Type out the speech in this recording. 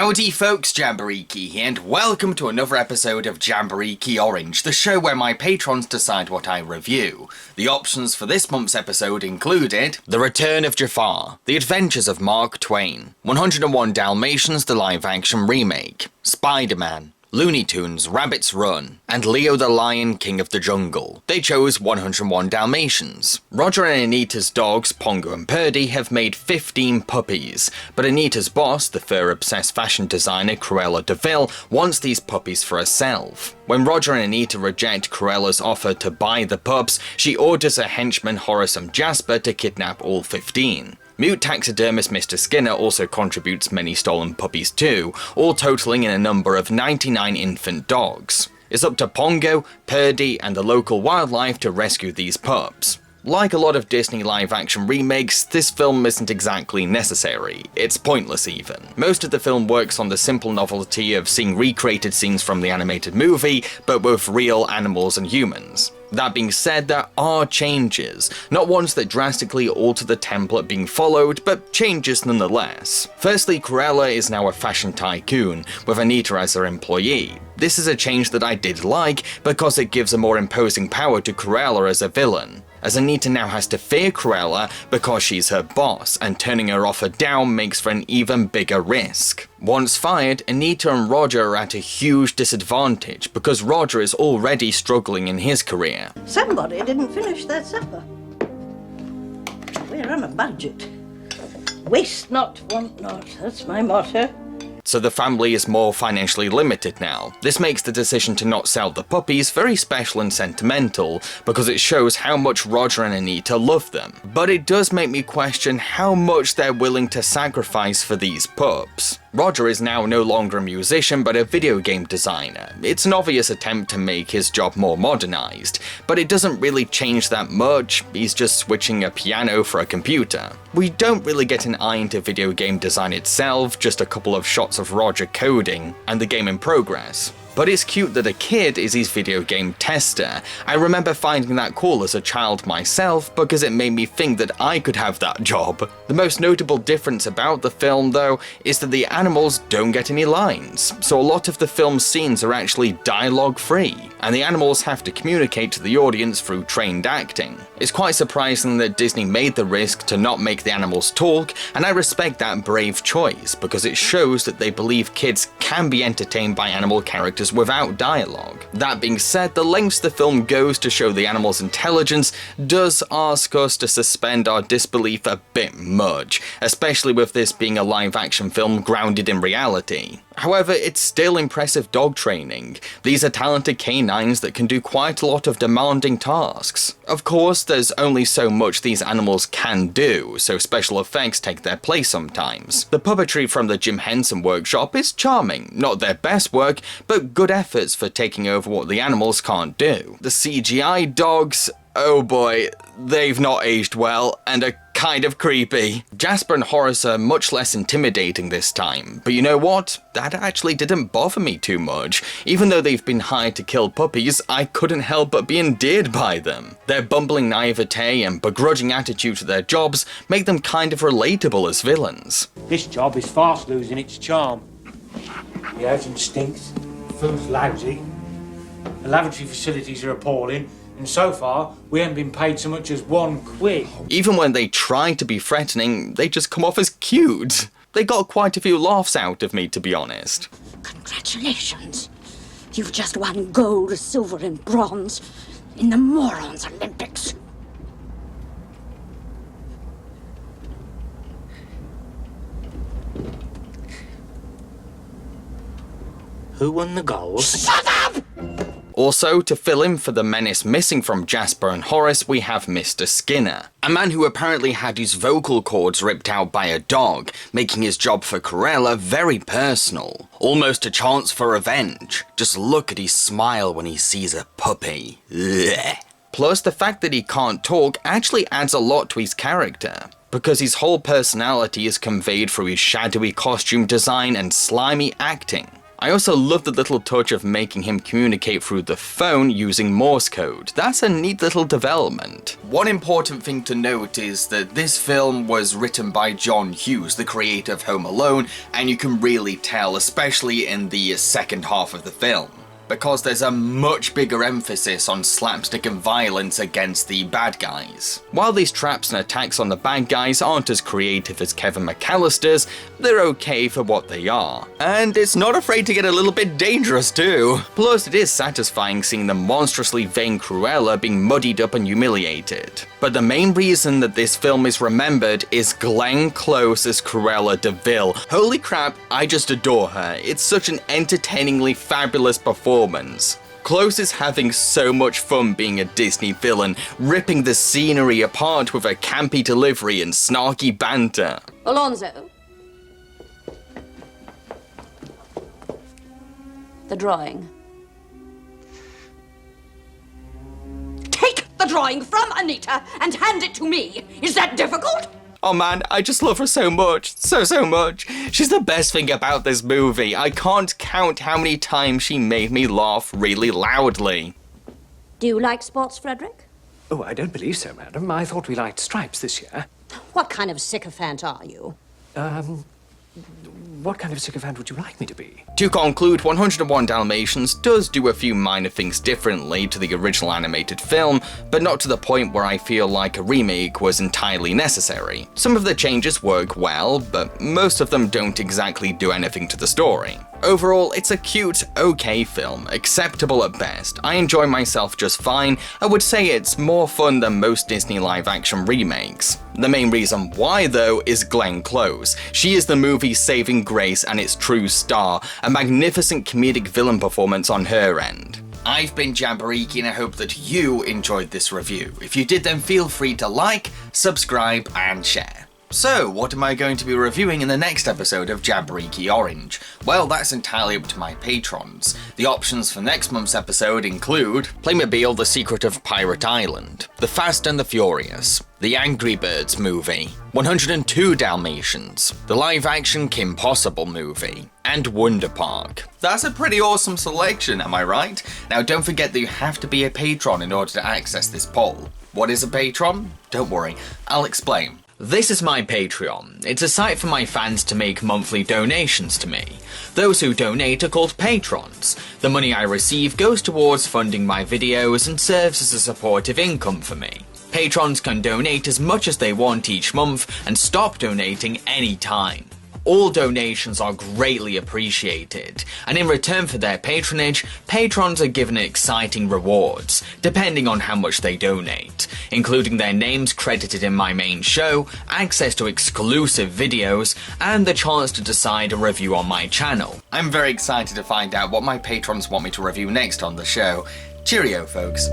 Howdy folks, Jambareeqi here, and welcome to another episode of Jambareeqi Orange, the show where my patrons decide what I review. The options for this month's episode included The Return of Jafar, The Adventures of Mark Twain, 101 Dalmatians the live-action remake, Spider-Man, Looney Tunes, Rabbit's Run, and Leo the Lion, King of the Jungle. They chose 101 Dalmatians. Roger and Anita's dogs, Pongo and Purdy, have made 15 puppies, but Anita's boss, the fur-obsessed fashion designer Cruella DeVille, wants these puppies for herself. When Roger and Anita reject Cruella's offer to buy the pups, she orders her henchmen Horace and Jasper to kidnap all 15. Mute taxidermist Mr. Skinner also contributes many stolen puppies too, all totaling in a number of 99 infant dogs. It's up to Pongo, Purdy, and the local wildlife to rescue these pups. Like a lot of Disney live-action remakes, this film isn't exactly necessary. It's pointless even. Most of the film works on the simple novelty of seeing recreated scenes from the animated movie, but with real animals and humans. That being said, there are changes, not ones that drastically alter the template being followed, but changes nonetheless. Firstly, Cruella is now a fashion tycoon, with Anita as her employee. This is a change that I did like, because it gives a more imposing power to Cruella as a villain, as Anita now has to fear Cruella because she's her boss, and turning her offer down makes for an even bigger risk. Once fired, Anita and Roger are at a huge disadvantage because Roger is already struggling in his career. Somebody didn't finish their supper. We're on a budget. Waste not, want not, that's my motto. So the family is more financially limited now. This makes the decision to not sell the puppies very special and sentimental, because it shows how much Roger and Anita love them. But it does make me question how much they're willing to sacrifice for these pups. Roger is now no longer a musician but a video game designer. It's an obvious attempt to make his job more modernized, but it doesn't really change that much. He's just switching a piano for a computer. We don't really get an eye into video game design itself, just a couple of shots of Roger coding and the game in progress. But it's cute that a kid is his video game tester. I remember finding that cool as a child myself because it made me think that I could have that job. The most notable difference about the film though is that the animals don't get any lines, so a lot of the film's scenes are actually dialogue free, and the animals have to communicate to the audience through trained acting. It's quite surprising that Disney made the risk to not make the animals talk, and I respect that brave choice because it shows that they believe kids can be entertained by animal characters without dialogue. That being said, the lengths the film goes to show the animal's intelligence does ask us to suspend our disbelief a bit much, especially with this being a live-action film grounded in reality. However, it's still impressive dog training. These are talented canines that can do quite a lot of demanding tasks. Of course, there's only so much these animals can do, so special effects take their place sometimes. The puppetry from the Jim Henson workshop is charming, not their best work, but good efforts for taking over what the animals can't do. The CGI dogs, oh boy, they've not aged well and are kind of creepy. Jasper and Horace are much less intimidating this time, but you know what? That actually didn't bother me too much. Even though they've been hired to kill puppies, I couldn't help but be endeared by them. Their bumbling naivete and begrudging attitude to their jobs make them kind of relatable as villains. This job is fast losing its charm. The urgent stinks, food's lousy, the lavatory facilities are appalling, and so far, we haven't been paid so much as £1. Even when they try to be threatening, they just come off as cute. They got quite a few laughs out of me, to be honest. Congratulations. You've just won gold, silver, and bronze in the Morons Olympics. Who won the gold? Shut up! Also, to fill in for the menace missing from Jasper and Horace, we have Mr. Skinner, a man who apparently had his vocal cords ripped out by a dog, making his job for Cruella very personal. Almost a chance for revenge. Just look at his smile when he sees a puppy. Ugh. Plus, the fact that he can't talk actually adds a lot to his character, because his whole personality is conveyed through his shadowy costume design and slimy acting. I also love the little touch of making him communicate through the phone using Morse code. That's a neat little development. One important thing to note is that this film was written by John Hughes, the creator of Home Alone, and you can really tell, especially in the second half of the film, because there's a much bigger emphasis on slapstick and violence against the bad guys. While these traps and attacks on the bad guys aren't as creative as Kevin McAllister's, they're okay for what they are. And it's not afraid to get a little bit dangerous too. Plus, it is satisfying seeing the monstrously vain Cruella being muddied up and humiliated. But the main reason that this film is remembered is Glenn Close as Cruella DeVille. Holy crap, I just adore her. It's such an entertainingly fabulous performance. Close is having so much fun being a Disney villain, ripping the scenery apart with her campy delivery and snarky banter. Alonzo. The drawing. Take the drawing from Anita and hand it to me. Is that difficult? Oh man, I just love her so much. So much. She's the best thing about this movie. I can't count how many times she made me laugh really loudly. Do you like sports, Frederick? Oh, I don't believe so, madam. I thought we liked stripes this year. What kind of sycophant are you? What kind of sycophant would you like me to be? To conclude, 101 Dalmatians does do a few minor things differently to the original animated film, but not to the point where I feel like a remake was entirely necessary. Some of the changes work well, but most of them don't exactly do anything to the story. Overall, it's a cute, okay film, acceptable at best. I enjoy myself just fine. I would say it's more fun than most Disney live-action remakes. The main reason why, though, is Glenn Close. She is the movie's saving grace and its true star, a magnificent comedic villain performance on her end. I've been Jambareeqi and I hope that you enjoyed this review. If you did, then feel free to like, subscribe, and share. So, what am I going to be reviewing in the next episode of Jambareeqi Orange? Well, that's entirely up to my patrons. The options for next month's episode include Playmobil: The Secret of Pirate Island, The Fast and the Furious, The Angry Birds movie, 102 Dalmatians, the live-action Kim Possible movie, and Wonder Park. That's a pretty awesome selection, am I right? Now don't forget that you have to be a patron in order to access this poll. What is a patron? Don't worry, I'll explain. This is my Patreon. It's a site for my fans to make monthly donations to me. Those who donate are called patrons. The money I receive goes towards funding my videos and serves as a supportive income for me. Patrons can donate as much as they want each month and stop donating any time. All donations are greatly appreciated, and in return for their patronage, patrons are given exciting rewards, depending on how much they donate, including their names credited in my main show, access to exclusive videos, and the chance to decide a review on my channel. I'm very excited to find out what my patrons want me to review next on the show. Cheerio, folks.